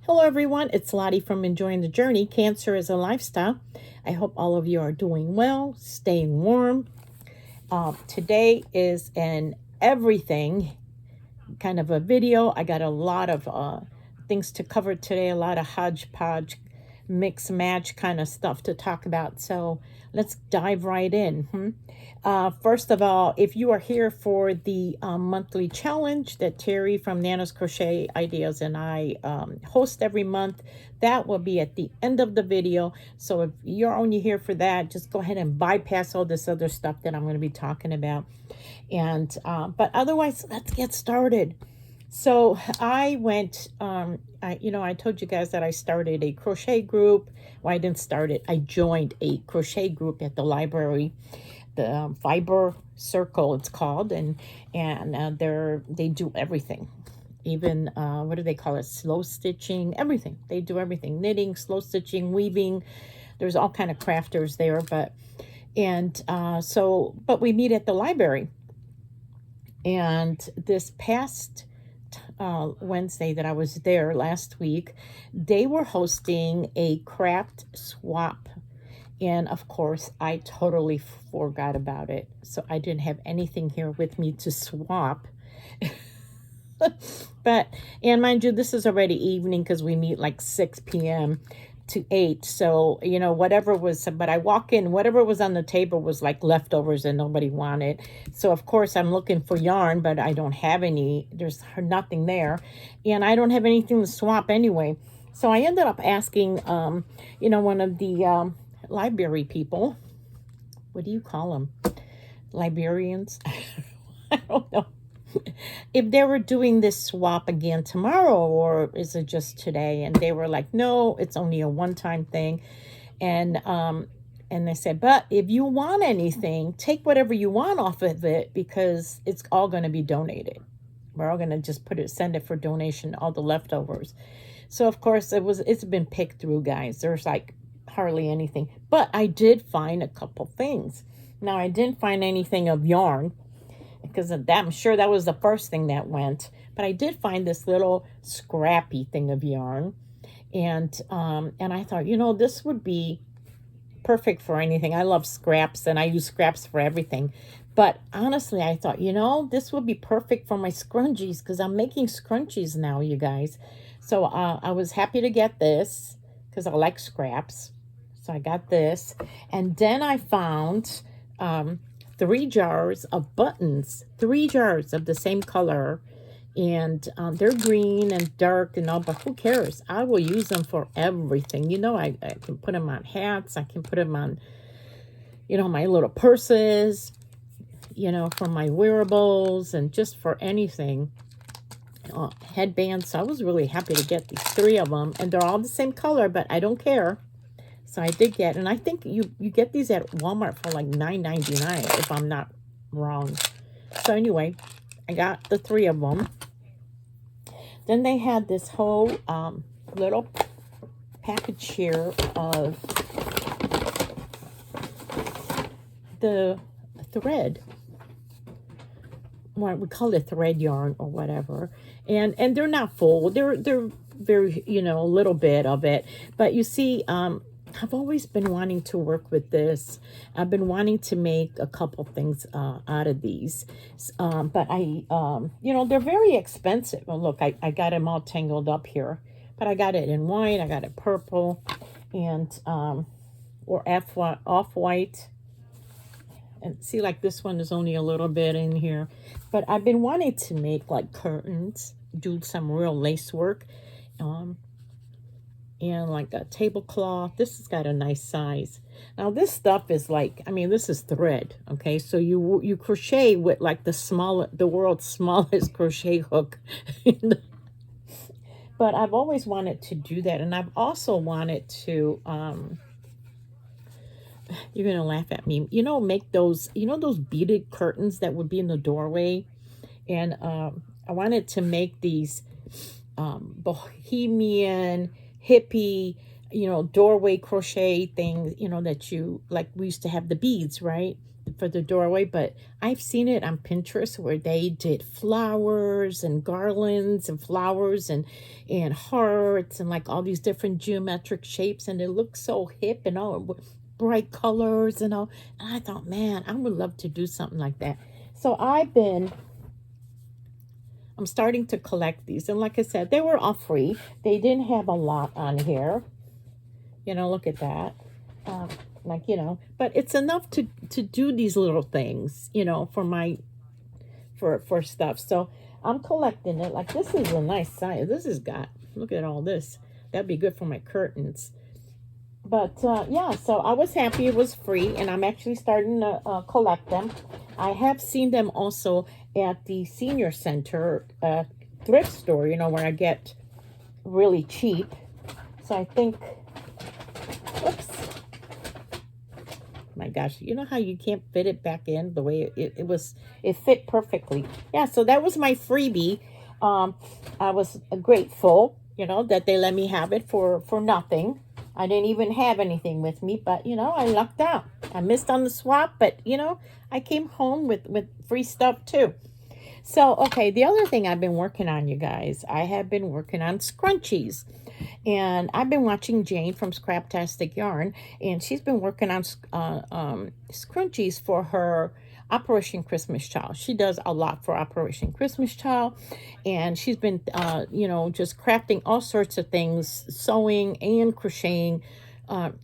Hello everyone, it's Lottie from Enjoying the Journey. Cancer is a lifestyle. I hope all of you are doing well, staying warm. Today is an everything kind of a video. I got a lot of things to cover today, a lot of hodgepodge, mix match kind of stuff to talk about. So let's dive right in. First of all, if you are here for the monthly challenge that Terry from Nana's Crochet Ideas and I host every month, that will be at the end of the video. So if you're only here for that, just go ahead and bypass all this other stuff that I'm going to be talking about. And but otherwise, let's get started. So I went, I told you guys that I started a crochet group. Well, I didn't start it. I joined a crochet group at the library, the Fiber Circle it's called, and they do everything. Even, what do they call it? Slow stitching, everything. They do everything. Knitting, slow stitching, weaving. There's all kind of crafters there, but we meet at the library. And this past Wednesday that I was there last week, they were hosting a craft swap. And of course, I totally forgot about it. So I didn't have anything here with me to swap. And mind you, this is already evening because we meet like 6 p.m. to 8. So, whatever was, but I walk in, whatever was on the table was like leftovers and nobody wanted. So, of course, I'm looking for yarn, but I don't have any. There's nothing there. And I don't have anything to swap anyway. So I ended up asking, one of the library people. What do you call them? Librarians? I don't know. If they were doing this swap again tomorrow, or is it just today? And they were like, no, it's only a one-time thing. And they said, but if you want anything, take whatever you want off of it, because it's all going to be donated. We're all going to just send it for donation, all the leftovers. So of course it's been picked through, guys. There's like hardly anything, but I did find a couple things. Now I didn't find anything of yarn, because of that, I'm sure that was the first thing that went. But I did find this little scrappy thing of yarn. And I thought, this would be perfect for anything. I love scraps, and I use scraps for everything. But honestly, I thought, this would be perfect for my scrunchies, because I'm making scrunchies now, you guys. So I was happy to get this, because I like scraps. So I got this. And then I found 3 jars of buttons, 3 jars of the same color, and they're green and dark and all, but who cares? I will use them for everything. I can put them on hats. I can put them on, my little purses, for my wearables, and just for anything. Headbands. So I was really happy to get these 3 of them, and they're all the same color, but I don't care. So I did get, and I think you get these at Walmart for like $9.99 if I'm not wrong. So anyway, I got the 3 of them. Then they had this whole little package here of the thread. Well, we call it thread yarn or whatever. And they're not full. They're very, a little bit of it. But you see, I've always been wanting to work with this. I've been wanting to make a couple things out of these. But they're very expensive. Well, look, I got them all tangled up here. But I got it in white. I got it purple. And, or off-white. And see, like this one is only a little bit in here. But I've been wanting to make like curtains. Do some real lace work. And like a tablecloth. This has got a nice size. Now this stuff is like, this is thread, okay? So you crochet with like the world's smallest crochet hook. But I've always wanted to do that, and I've also wanted to you're gonna laugh at me. Make those, those beaded curtains that would be in the doorway, and I wanted to make these bohemian hippie, doorway crochet things, that you, like we used to have the beads, right? for the doorway, but I've seen it on Pinterest where they did flowers and garlands and flowers and hearts and like all these different geometric shapes, and it looks so hip and all bright colors and all. And I thought, man, I would love to do something like that. So I'm starting to collect these, and like I said, they were all free. They didn't have a lot on here. You know, look at that. Like, you know, but it's enough to do these little things, you know, for my for stuff. So I'm collecting it. Like, this is a nice size. This has got, look at all this. That'd be good for my curtains. But yeah, so I was happy it was free, and I'm actually starting to collect them. I have seen them also at the senior center thrift store, you know, where I get really cheap. So I think, whoops, my gosh, you know how you can't fit it back in the way it fit perfectly. Yeah, so that was my freebie. I was grateful, you know, that they let me have it for nothing. I didn't even have anything with me, but, you know, I lucked out. I missed on the swap, but, you know, I came home with free stuff too. So, okay, the other thing I've been working on, you guys, I have been working on scrunchies. And I've been watching Jane from Scraptastic Yarn, and she's been working on scrunchies for her Operation Christmas Child. She does a lot for Operation Christmas Child, and she's been, you know, just crafting all sorts of things, sewing and crocheting,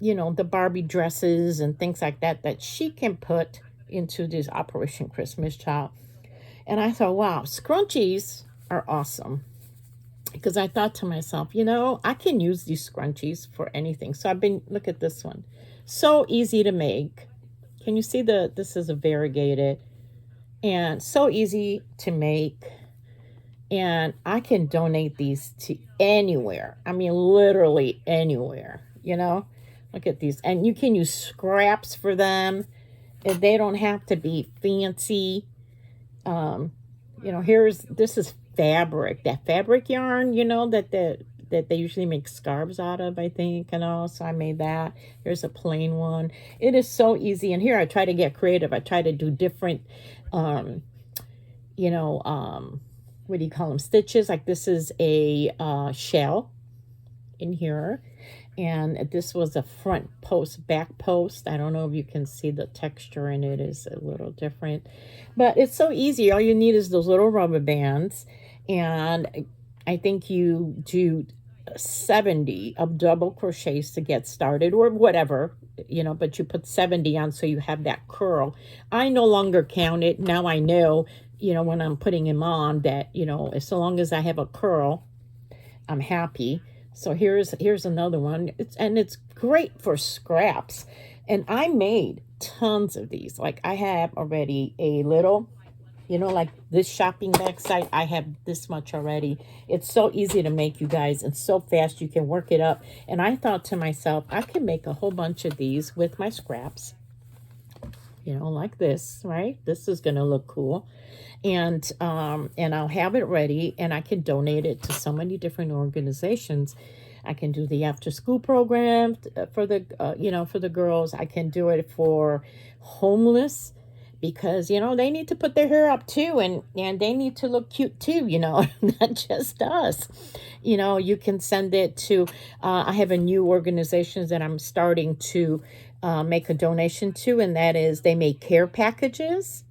you know, the Barbie dresses and things like that that she can put into this Operation Christmas Child. And I thought, wow, scrunchies are awesome. Because I thought to myself, you know, I can use these scrunchies for anything. So I've been, look at this one. So easy to make. Can you see this is a variegated, and so easy to make. And I can donate these to anywhere. I mean, literally anywhere, you know. Look at these. And you can use scraps for them. And they don't have to be fancy. You know, this is fabric, that fabric yarn, you know, that they usually make scarves out of, I think, and all. So I made that. Here's a plain one. It is so easy. And here I try to get creative. I try to do different, you know, what do you call them? Stitches. Like this is a shell in here. And this was a front post, back post. I don't know if you can see the texture in it is a little different. But it's so easy. All you need is those little rubber bands. And I think you do 70 of double crochets to get started, or whatever, you know, but you put 70 on so you have that curl. I no longer count it. Now I know, you know, when I'm putting them on that, you know, as long as I have a curl, I'm happy. So here's another one. It's great for scraps. And I made tons of these. Like I have already a little, you know, like this shopping bag site, I have this much already. It's so easy to make, you guys, and so fast. You can work it up. And I thought to myself, I can make a whole bunch of these with my scraps, you know, like this, right? This is going to look cool. And I'll have it ready, and I can donate it to so many different organizations. I can do the after school program for the, you know, for the girls. I can do it for homeless, because, you know, they need to put their hair up too, and they need to look cute too, you know, not just us. You know, you can send it to, I have a new organization that I'm starting to make a donation to, and that is they make care packages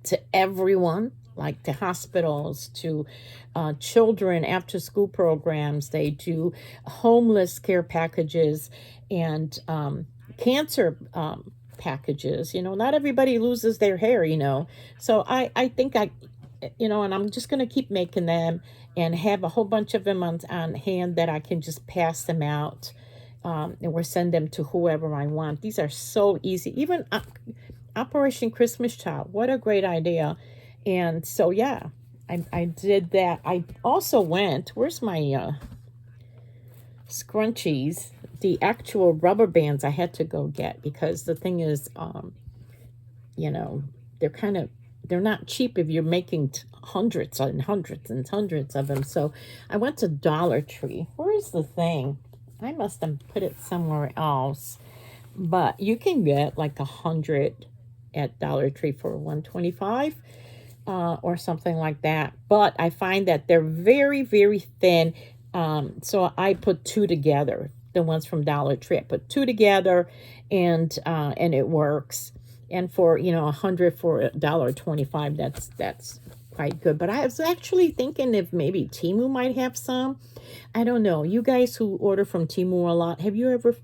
to everyone, like to hospitals, to children after school programs. They do homeless care packages and cancer packages. You know, not everybody loses their hair, you know. So I think you know, and I'm just going to keep making them and have a whole bunch of them on hand that I can just pass them out, and we'll send them to whoever I want. These are so easy. Even Operation Christmas Child, what a great idea. And so yeah, I did that. I also went, where's my scrunchies, the actual rubber bands I had to go get, because the thing is, you know, they're not cheap if you're making hundreds and hundreds and hundreds of them. So I went to Dollar Tree. Where is the thing? I must have put it somewhere else. But you can get like 100 at Dollar Tree for $1.25 or something like that. But I find that they're very, very thin. So I put two together. The ones from Dollar Tree, I put two together, and it works. And for 100 for $1.25, that's quite good. But I was actually thinking if maybe Temu might have some. I don't know. You guys who order from Temu a lot, have you ever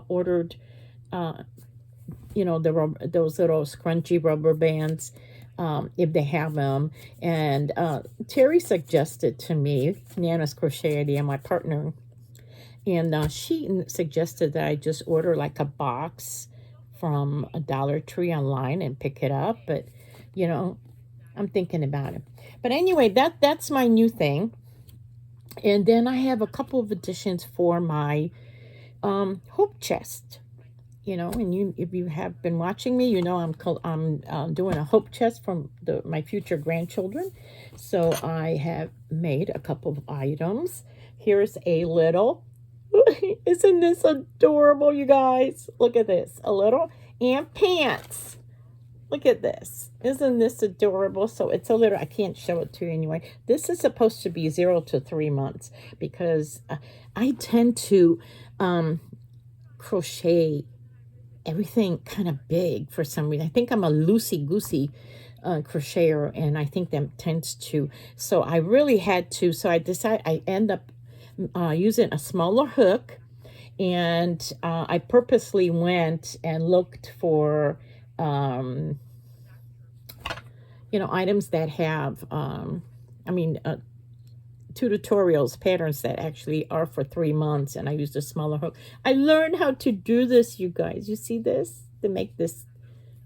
ordered those little scrunchy rubber bands, if they have them? And Terry suggested to me, Nana's Crochet Idea, my partner, and she suggested that I just order like a box from a Dollar Tree online and pick it up. But I'm thinking about it. But anyway, that's my new thing. And then I have a couple of additions for my hope chest. And if you have been watching me, I'm doing a hope chest from my future grandchildren. So I have made a couple of items. Here's a little. Isn't this adorable, you guys? Look at this. A little and pants. Look at this. Isn't this adorable? So it's a little, I can't show it to you anyway. This is supposed to be 0 to 3 months because I tend to crochet everything kind of big for some reason. I think I'm a loosey-goosey crocheter, and I think that tends to. So I really had to. So I decided I end up using a smaller hook, and I purposely went and looked for items that have tutorials, patterns that actually are for 3 months, and I used a smaller hook. I learned how to do this, you guys. You see this? To make this,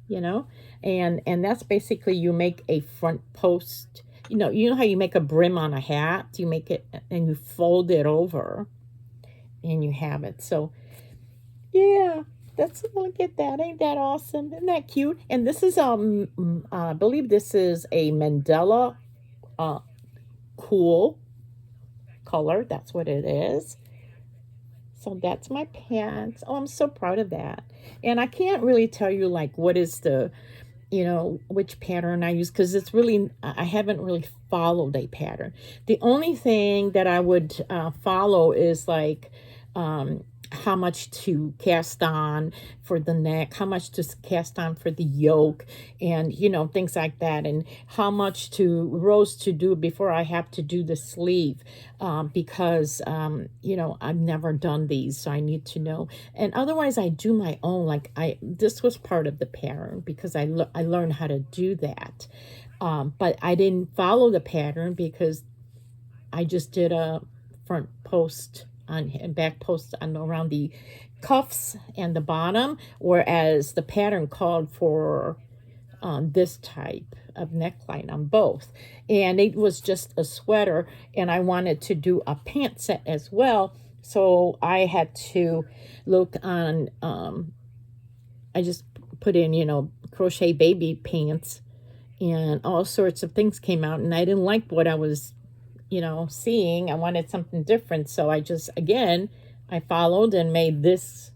and that's basically you make a front post. You know how you make a brim on a hat? You make it and you fold it over and you have it. So yeah, look at that. Ain't that awesome? Isn't that cute? And this is I believe this is a Mandela cool color. That's what it is. So that's my pants. Oh, I'm so proud of that. And I can't really tell you like what is the which pattern I use, because it's really, I haven't really followed a pattern. The only thing that I would follow is like how much to cast on for the neck, how much to cast on for the yoke, and things like that, and how much rows to do before I have to do the sleeve, because I've never done these, so I need to know. And otherwise I do my own, like this was part of the pattern because I learned how to do that, but I didn't follow the pattern because I just did a front post and back post on around the cuffs and the bottom, whereas the pattern called for this type of neckline on both, and it was just a sweater, and I wanted to do a pant set as well, so I had to look on I just put in crochet baby pants, and all sorts of things came out, and I didn't like what I was seeing. I wanted something different. So I followed and made this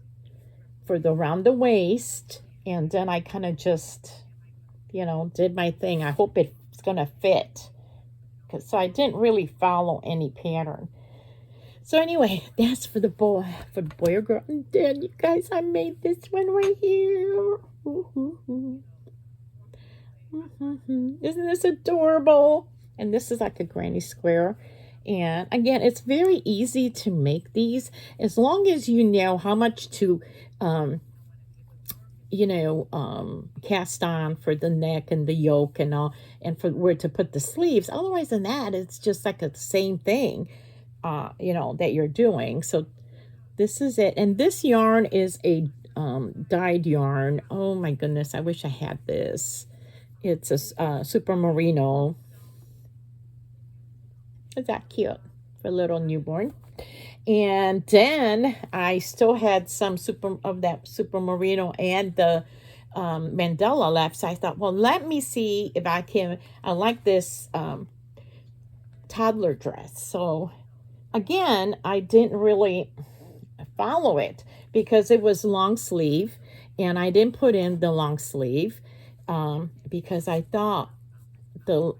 for the around the waist. And then I kind of just, did my thing. I hope it's going to fit. So I didn't really follow any pattern. So anyway, that's for the boy or girl. And then you guys, I made this one right here. Isn't this adorable? And this is like a granny square. And again, it's very easy to make these as long as you know how much to, cast on for the neck and the yoke and all, and for where to put the sleeves. Otherwise than that, it's just like the same thing, that you're doing. So this is it. And this yarn is a dyed yarn. Oh my goodness, I wish I had this. It's a super merino. Is that cute for a little newborn? And then I still had some super merino and the Mandela left. So I thought, well, let me see if I like this toddler dress. So again, I didn't really follow it because it was long sleeve, and I didn't put in the long sleeve. because I thought the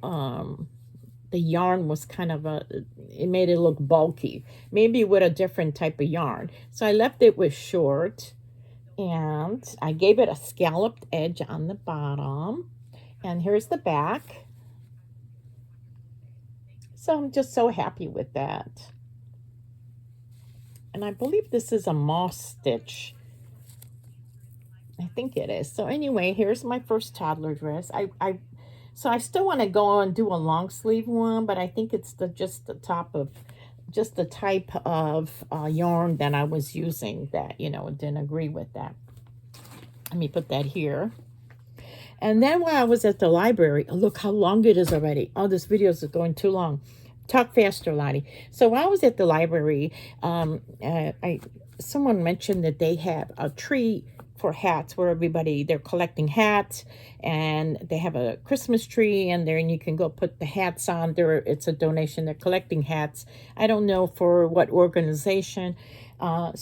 yarn was kind of it made it look bulky, maybe with a different type of yarn. So I left it with short, and I gave it a scalloped edge on the bottom. And here's the back. So I'm just so happy with that. And I believe this is a moss stitch. I think it is. So anyway, here's my first toddler dress. So I still want to go and do a long sleeve one, but I think it's just the type of yarn that I was using that, didn't agree with that. Let me put that here. And then while I was at the library, look how long it is already. Oh, this video is going too long. Talk faster, Lottie. So while I was at the library, someone mentioned that they have a tree for hats where they're collecting hats, and they have a Christmas tree, and you can go put the hats on there. It's a donation. They're collecting hats. I don't know for what organization. I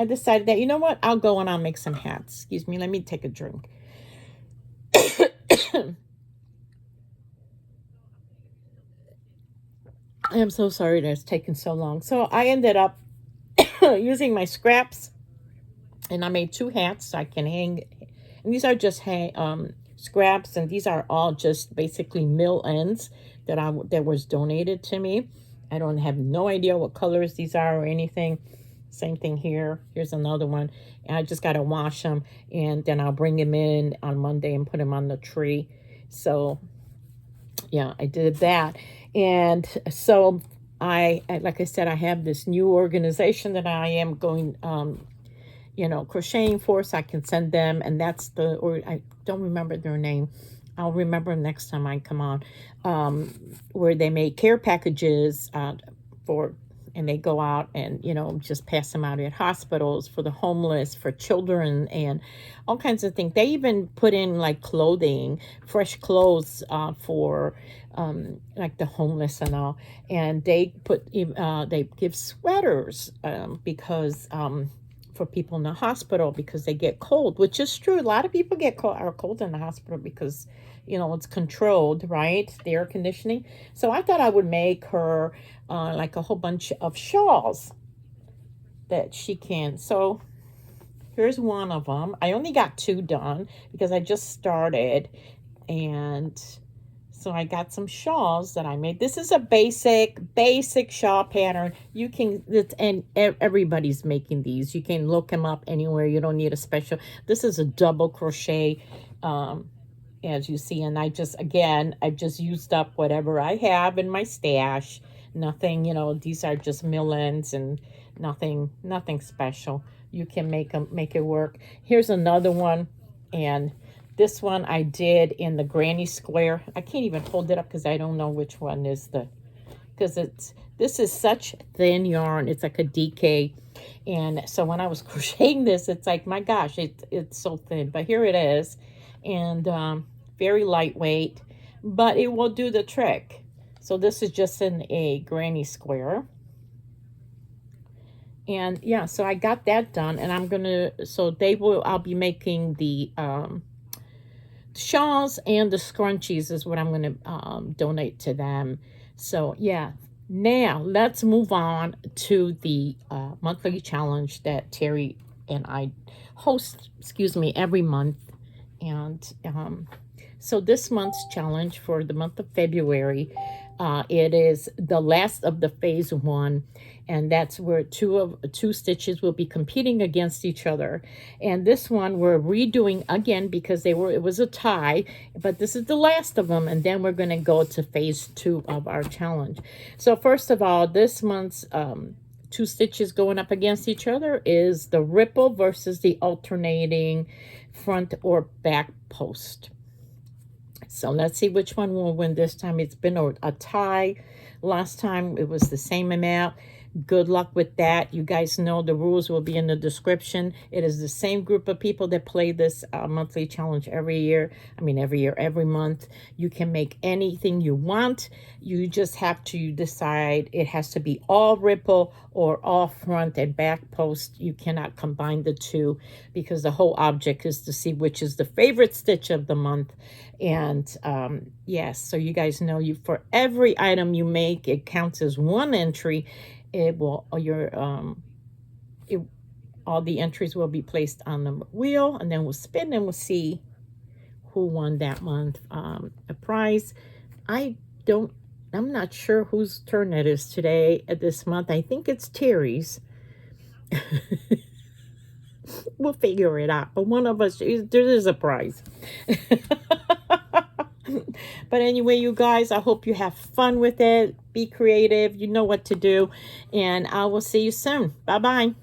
decided that, you know what, I'll go and I'll make some hats. Excuse me, let me take a drink. I am so sorry that it's taken so long. So I ended up using my scraps, and I made 2 hats so I can hang. And these are just scraps, and these are all just basically mill ends that was donated to me. I don't have no idea what colors these are or anything. Same thing here. Here's another one. And I just got to wash them, and then I'll bring them in on Monday and put them on the tree. So yeah, I did that. And so like I said, I have this new organization that I am going, crocheting for, so I can send them. And that's I don't remember their name. I'll remember next time I come on, where they make care packages and they go out and, just pass them out at hospitals for the homeless, for children, and all kinds of things. They even put in like clothing, fresh clothes for like the homeless and all. And they give sweaters because for people in the hospital, because they get cold, which is true. A lot of people are cold in the hospital because, it's controlled, right? The air conditioning. So I thought I would make her like a whole bunch of shawls that she can. So here's one of them. I only got 2 done because I just started. And so I got some shawls that I made. This is a basic shawl pattern. And everybody's making these. You can look them up anywhere. You don't need a special. This is a double crochet, as you see. And I've just used up whatever I have in my stash. Nothing, these are just mill ends and nothing special. You can make it work. Here's another one, and this one I did in the granny square. I can't even hold it up because I don't know which one is this is such thin yarn. It's like a DK. And so when I was crocheting this, it's like, my gosh, it's so thin. But here it is. And very lightweight, but it will do the trick. So this is just in a granny square. And yeah, so I got that done, and I'll be making the shawls and the scrunchies is what I'm going to donate to them. So yeah, now let's move on to the monthly challenge that Terry and I host, every month. And so this month's challenge for the month of February, it is the last of the phase 1, and that's where two stitches will be competing against each other. And this one we're redoing again because it was a tie, but this is the last of them, and then we're going to go to phase 2 of our challenge. So first of all, this month's 2 stitches going up against each other is the ripple versus the alternating front or back post. So let's see which one will win this time. It's been a tie. Last time it was the same amount. Good luck with that. You guys know the rules will be in the description. It is the same group of people that play this monthly challenge every year. I mean, every month. You can make anything you want. You just have to decide it has to be all ripple or all front and back post. You cannot combine the two because the whole object is to see which is the favorite stitch of the month. And yes, so you guys know, you for every item you make, it counts as one entry. It will all the entries will be placed on the wheel, and then we'll spin and we'll see who won that month a prize. I'm not sure whose turn it is today this month. I think it's Terry's. We'll figure it out, but one of us, there is a prize. But anyway, you guys, I hope you have fun with it. Be creative. You know what to do. And I will see you soon. Bye-bye.